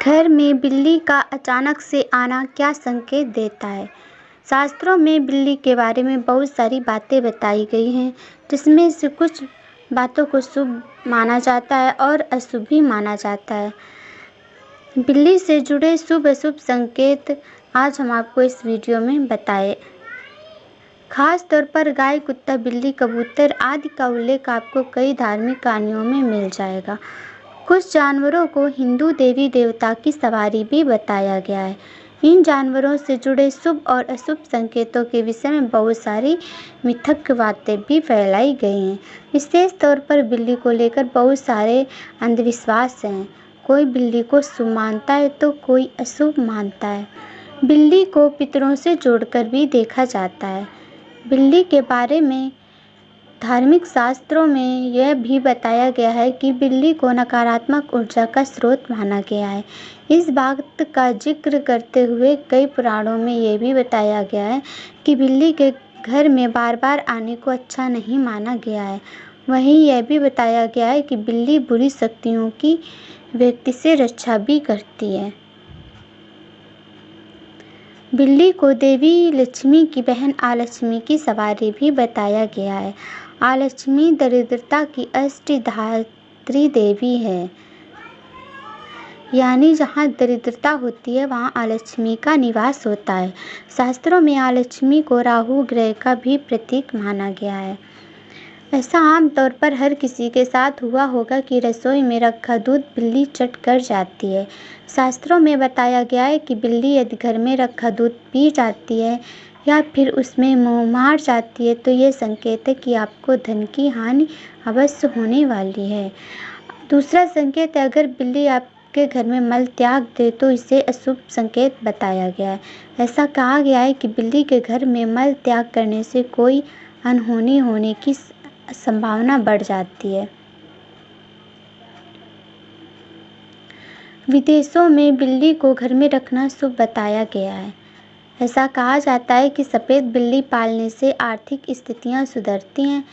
घर में बिल्ली का अचानक से आना क्या संकेत देता है? शास्त्रों में बिल्ली के बारे में बहुत सारी बातें बताई गई हैं, जिसमें से कुछ बातों को शुभ माना जाता है और अशुभ भी माना जाता है। बिल्ली से जुड़े शुभ अशुभ संकेत आज हम आपको इस वीडियो में बताए। खास तौर पर गाय, कुत्ता, बिल्ली, कबूतर आदि का उल्लेख आपको कई धार्मिक कहानियों में मिल जाएगा। कुछ जानवरों को हिंदू देवी देवता की सवारी भी बताया गया है। इन जानवरों से जुड़े शुभ और अशुभ संकेतों के विषय में बहुत सारी मिथक बातें भी फैलाई गई हैं। विशेष तौर पर बिल्ली को लेकर बहुत सारे अंधविश्वास हैं। कोई बिल्ली को शुभ मानता है तो कोई अशुभ मानता है। बिल्ली को पितरों से जोड़कर भी देखा जाता है। बिल्ली के बारे में धार्मिक शास्त्रों में यह भी बताया गया है कि बिल्ली को नकारात्मक ऊर्जा का स्रोत माना गया है। इस बात का जिक्र करते हुए कई पुराणों में यह भी बताया गया है कि बिल्ली के घर में बार बार आने को अच्छा नहीं माना गया है। वहीं यह भी बताया गया है कि बिल्ली बुरी शक्तियों की व्यक्ति से रक्षा भी करती है। बिल्ली को देवी लक्ष्मी की बहन आलक्ष्मी की सवारी भी बताया गया है। आलक्ष्मी दरिद्रता की अष्टधात्री देवी है, यानी जहाँ दरिद्रता होती है वहाँ आलक्ष्मी का निवास होता है। शास्त्रों में आलक्ष्मी को राहु ग्रह का भी प्रतीक माना गया है। ऐसा आमतौर पर हर किसी के साथ हुआ होगा कि रसोई में रखा दूध बिल्ली चट कर जाती है। शास्त्रों में बताया गया है कि बिल्ली यदि घर में रखा दूध पी जाती है या फिर उसमें मुँह मार जाती है तो ये संकेत है कि आपको धन की हानि अवश्य होने वाली है। दूसरा संकेत है, अगर बिल्ली आपके घर में मल त्याग दे तो इसे अशुभ संकेत बताया गया है। ऐसा कहा गया है कि बिल्ली के घर में मल त्याग करने से कोई अनहोनी होने की संभावना बढ़ जाती है। विदेशों में बिल्ली को घर में रखना शुभ बताया गया है। ऐसा कहा जाता है कि सफ़ेद बिल्ली पालने से आर्थिक स्थितियां सुधरती हैं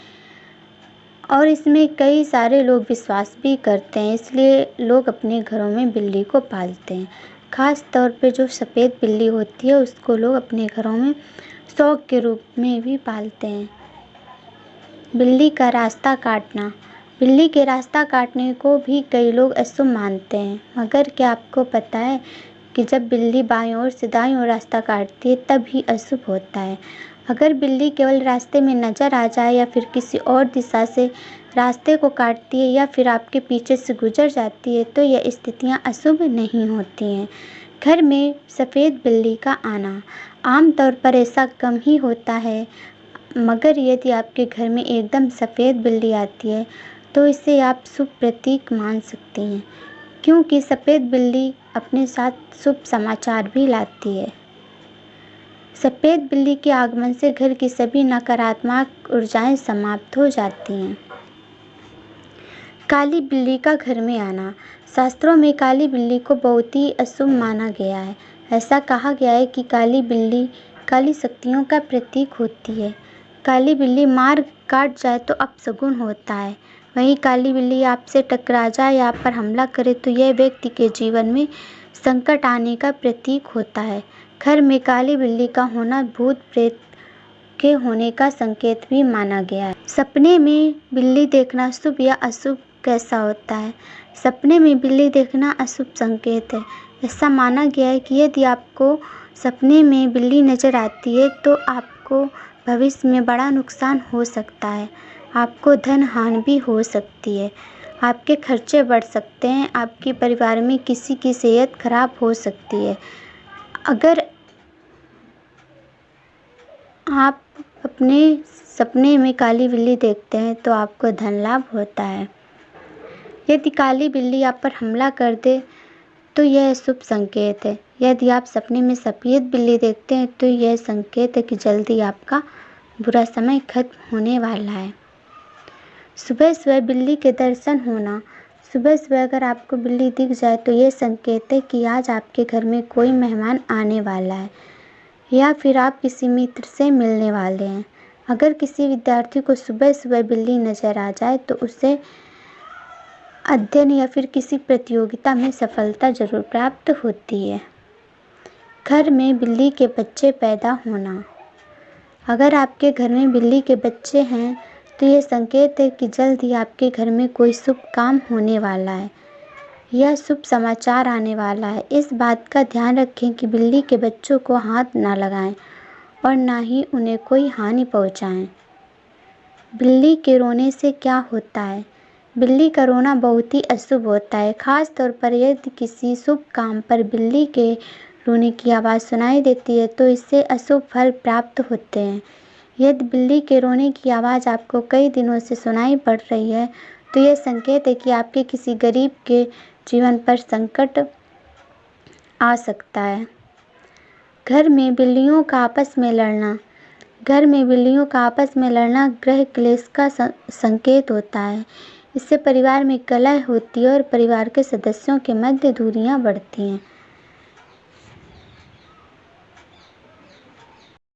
और इसमें कई सारे लोग विश्वास भी करते हैं, इसलिए लोग अपने घरों में बिल्ली को पालते हैं। खास तौर पे जो सफ़ेद बिल्ली होती है उसको लोग अपने घरों में शौक के रूप में भी पालते हैं। बिल्ली का रास्ता काटना। बिल्ली के रास्ता काटने को भी कई लोग अशुभ मानते हैं, मगर क्या आपको पता है कि जब बिल्ली बाईं ओर से दाईं ओर रास्ता काटती है तब ही अशुभ होता है। अगर बिल्ली केवल रास्ते में नज़र आ जाए या फिर किसी और दिशा से रास्ते को काटती है या फिर आपके पीछे से गुजर जाती है तो यह स्थितियां अशुभ नहीं होती हैं। घर में सफ़ेद बिल्ली का आना। आमतौर पर ऐसा कम ही होता है, मगर यदि आपके घर में एकदम सफ़ेद बिल्ली आती है तो इसे आप शुभ प्रतीक मान सकते हैं, क्योंकि सफ़ेद बिल्ली अपने साथ शुभ समाचार भी लाती है। सफ़ेद बिल्ली के आगमन से घर की सभी नकारात्मक ऊर्जाएं समाप्त हो जाती हैं। काली बिल्ली का घर में आना। शास्त्रों में काली बिल्ली को बहुत ही अशुभ माना गया है। ऐसा कहा गया है कि काली बिल्ली काली शक्तियों का प्रतीक होती है। काली बिल्ली मार काट जाए तो अपशगुन होता है। वहीं काली बिल्ली आपसे टकरा जाए या आप पर हमला करे तो यह व्यक्ति के जीवन में संकट आने का प्रतीक होता है। घर में काली बिल्ली का होना भूत प्रेत के होने का संकेत भी माना गया है। सपने में बिल्ली देखना शुभ या अशुभ कैसा होता है? सपने में बिल्ली देखना अशुभ संकेत है। ऐसा माना गया है कि यदि आपको सपने में बिल्ली नज़र आती है तो आपको भविष्य में बड़ा नुकसान हो सकता है। आपको धन हानि भी हो सकती है, आपके खर्चे बढ़ सकते हैं, आपके परिवार में किसी की सेहत खराब हो सकती है। अगर आप अपने सपने में काली बिल्ली देखते हैं तो आपको धन लाभ होता है। यदि काली बिल्ली आप पर हमला कर दे तो यह शुभ संकेत है। यदि आप सपने में सफ़ेद बिल्ली देखते हैं तो यह संकेत है कि जल्दी आपका बुरा समय खत्म होने वाला है। सुबह सुबह बिल्ली के दर्शन होना। सुबह सुबह अगर आपको बिल्ली दिख जाए तो यह संकेत है कि आज आपके घर में कोई मेहमान आने वाला है या फिर आप किसी मित्र से मिलने वाले हैं। अगर किसी विद्यार्थी को सुबह सुबह बिल्ली नज़र आ जाए तो उसे अध्ययन या फिर किसी प्रतियोगिता में सफलता ज़रूर प्राप्त होती है। घर में बिल्ली के बच्चे पैदा होना। अगर आपके घर में बिल्ली के बच्चे हैं तो ये संकेत है कि जल्द ही आपके घर में कोई शुभ काम होने वाला है या शुभ समाचार आने वाला है। इस बात का ध्यान रखें कि बिल्ली के बच्चों को हाथ ना लगाएं और ना ही उन्हें कोई हानि पहुंचाएं। बिल्ली के रोने से क्या होता है? बिल्ली का रोना बहुत ही अशुभ होता है, खास तौर पर यदि किसी शुभ काम पर बिल्ली के रोने की आवाज़ सुनाई देती है तो इससे अशुभ फल प्राप्त होते हैं। यदि बिल्ली के रोने की आवाज़ आपको कई दिनों से सुनाई पड़ रही है तो यह संकेत है कि आपके किसी गरीब के जीवन पर संकट आ सकता है। घर में बिल्लियों का आपस में लड़ना। घर में बिल्लियों का आपस में लड़ना गृह क्लेश का संकेत होता है। इससे परिवार में कलह होती है और परिवार के सदस्यों के मध्य दूरियां बढ़ती हैं।